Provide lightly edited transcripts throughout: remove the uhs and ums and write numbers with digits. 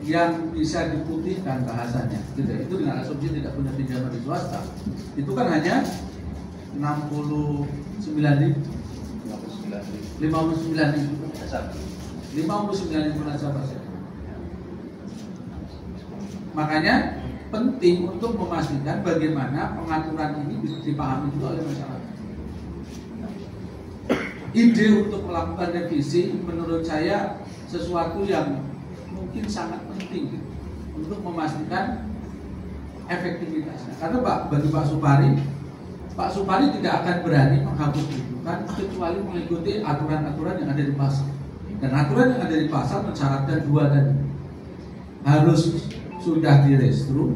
yang bisa diputihkan bahasanya, itu dengan asumsi tidak punya pinjaman di swasta, itu kan hanya 69.000, 59.000 nasabah saja. Makanya penting untuk memastikan bagaimana pengaturan ini bisa dipahami juga oleh masyarakat. Ide untuk melakukan revisi menurut saya sesuatu yang mungkin sangat penting untuk memastikan efektivitasnya. Karena bagi Pak Supari tidak akan berani menghapus rujukan kecuali mengikuti aturan-aturan yang ada di pasar. Dan aturan yang ada di pasar mensyaratkan dua tadi. Harus sudah direstru,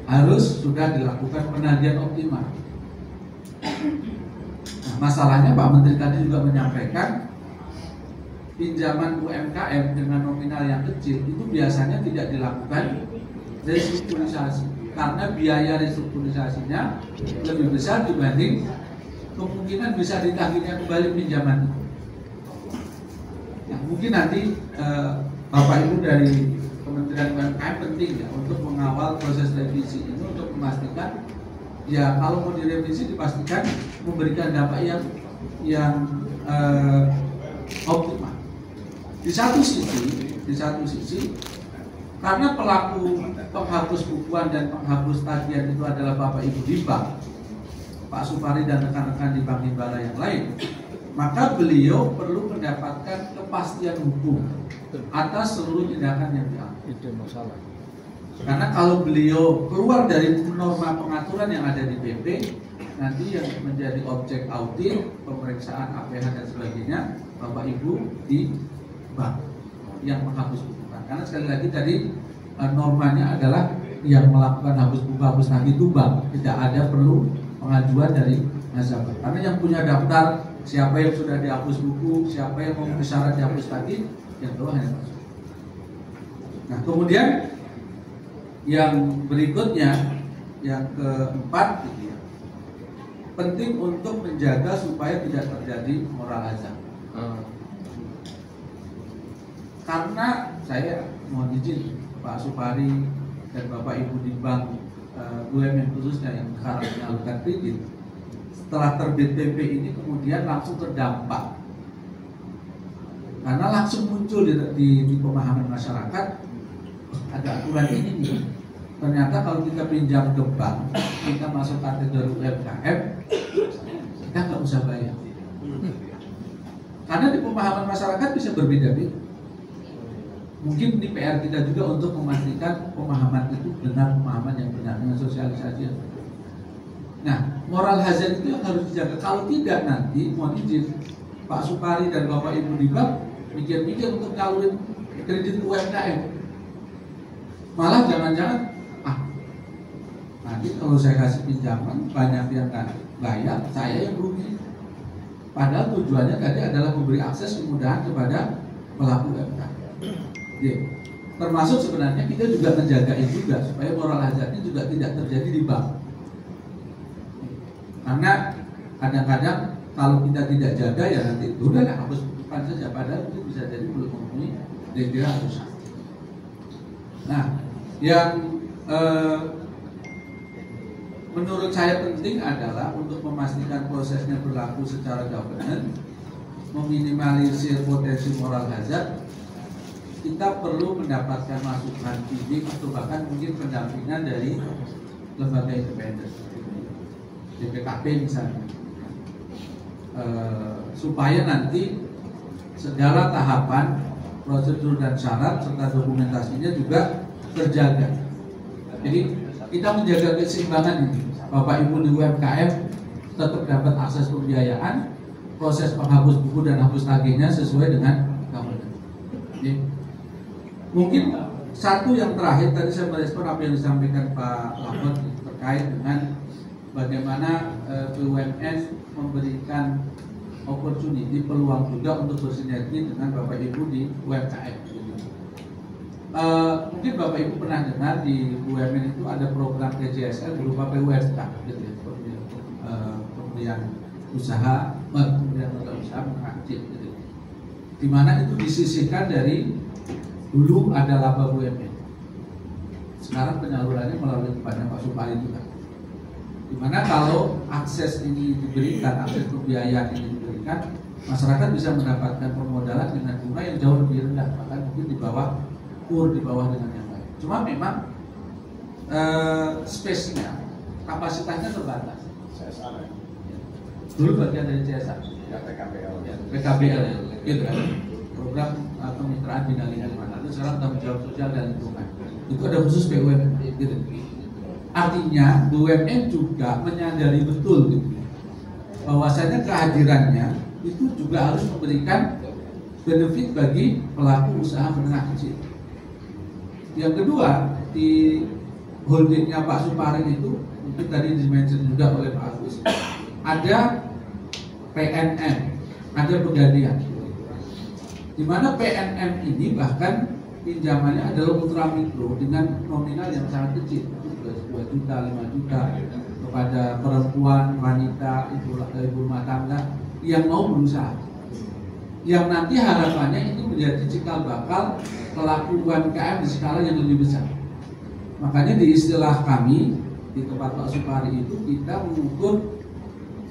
harus sudah dilakukan penagihan optimal. Nah, masalahnya Pak Menteri tadi juga menyampaikan pinjaman UMKM dengan nominal yang kecil itu biasanya tidak dilakukan restrukturisasi karena biaya restrukturisasinya lebih besar dibanding kemungkinan bisa ditagihnya kembali pinjaman itu. Nah, mungkin nanti Bapak Ibu dari Kementerian UMKM penting ya untuk mengawal proses revisi ini untuk memastikan ya kalau mau direvisi dipastikan memberikan dampak yang optimal. Di satu sisi karena pelaku penghapus bukuan dan penghapus tagihan itu adalah Bapak Ibu di bank, Pak Supari dan rekan-rekan di Bank Himbara yang lain, maka beliau perlu mendapatkan kepastian hukum atas seluruh tindakan yang diambil. Itu masalah. Karena kalau beliau keluar dari norma pengaturan yang ada di PP, nanti yang menjadi objek audit, pemeriksaan APH dan sebagainya, Bapak Ibu di bank yang menghapus bukuan. Karena sekali lagi tadi normanya adalah yang melakukan hapus buku, hapus tagih itu bank, tidak ada perlu pengajuan dari nasabah. Karena yang punya daftar siapa yang sudah dihapus buku, siapa yang memenuhi syarat dihapus tagih, yang bawah hanya masuk. Nah kemudian yang berikutnya, yang keempat, penting untuk menjaga supaya tidak terjadi moral hazard. Karena saya mohon izin Pak Supari dan Bapak Ibu di bank BUMN khususnya yang sekarang menyalurkan kredit, setelah terbit PP ini kemudian langsung terdampak karena langsung muncul di pemahaman masyarakat ada aturan ini nih. Ternyata kalau kita pinjam ke bank, kita masuk kategori UMKM, kita nggak usah bayar. Karena di pemahaman masyarakat bisa berbeda-beda. Mungkin di PR kita juga untuk memastikan pemahaman itu benar, pemahaman yang benar dengan sosialisasi. Nah, moral hazard itu yang harus dijaga. Kalau tidak nanti, mohon izin, Pak Supari dan Bapak Ibu di bank mikir-mikir untuk nyalurin kredit UMKM. Malah jangan-jangan, nanti kalau saya kasih pinjaman banyak yang nggak bayar, saya yang rugi. Padahal tujuannya tadi adalah memberi akses kemudahan kepada pelaku UMKM. Termasuk sebenarnya kita juga menjaga itu juga supaya moral hazardnya juga tidak terjadi di bank. Karena kadang-kadang kalau kita tidak jaga ya nanti udahlah hapus bukan saja, padahal itu bisa jadi belum memenuhi kriteria atau syarat. Nah, yang menurut saya penting adalah untuk memastikan prosesnya berlaku secara governance, meminimalisir potensi moral hazard. Kita perlu mendapatkan masukan bidik atau bahkan mungkin pendampingan dari lembaga independen, BPKP misalnya, supaya nanti segala tahapan, prosedur dan syarat serta dokumentasinya juga terjaga. Jadi kita menjaga keseimbangan ini. Bapak Ibu di UMKM tetap dapat akses pembiayaan, proses penghapus buku dan hapus tagihnya sesuai dengan governance. Mungkin satu yang terakhir tadi saya merespon apa yang disampaikan Pak Lahot terkait dengan bagaimana BUMN memberikan opportunity, peluang juga untuk bersinergi dengan Bapak Ibu di UMKM. Mungkin Bapak Ibu pernah dengar di BUMN itu ada program PJSL berupa PUSK, gitu ya, pemberian usaha, pemberian modal usaha mengenai gitu. Di mana itu disisihkan dari dulu ada laba BUMN. Sekarang penyalurannya melalui tempatnya Pak Supari juga. Dimana kalau akses ini diberikan, akses pembiayaan ini diberikan, masyarakat bisa mendapatkan permodalan dengan bunga yang jauh lebih rendah, bahkan mungkin di bawah kur, di bawah dengan yang lain. Cuma memang space-nya, kapasitasnya terbatas. CSR ya? Dulu bagian dari CSR. Ya, PKBL. Ya, PKBL ya, gitu kan. Program kemitraan bina lingkungan. Itu sekarang tanggung jawab sosial dan lingkungan. Itu ada khusus BUMN, gitu. Artinya BUMN juga menyadari betul gitu, bahwasanya kehadirannya itu juga harus memberikan benefit bagi pelaku usaha menengah kecil. Yang kedua, di holdingnya Pak Supari itu mungkin tadi dimention juga oleh Pak Agus, ada PNM, ada Pegadaian, di mana PNM ini bahkan pinjamannya adalah ultra mikro dengan nominal yang sangat kecil, 2 juta, 5 juta kepada perempuan, wanita, ibu rumah tangga yang mau berusaha, yang nanti harapannya itu menjadi cikal bakal pelaku UMKM di skala yang lebih besar. Makanya di istilah kami di tempat Pak Supari itu kita mengukur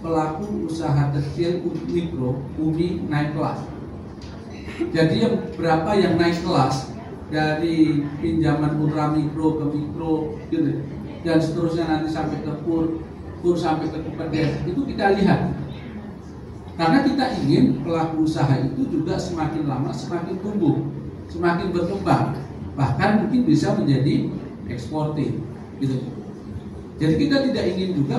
pelaku usaha kecil mikro, UMI naik kelas. Jadi yang berapa yang naik kelas dari pinjaman ultra mikro ke mikro gitu, dan seterusnya nanti sampai ke kur sampai ke pedes, itu kita lihat. Karena kita ingin pelaku usaha itu juga semakin lama semakin tumbuh, semakin berkembang, bahkan mungkin bisa menjadi eksportir gitu. Jadi kita tidak ingin juga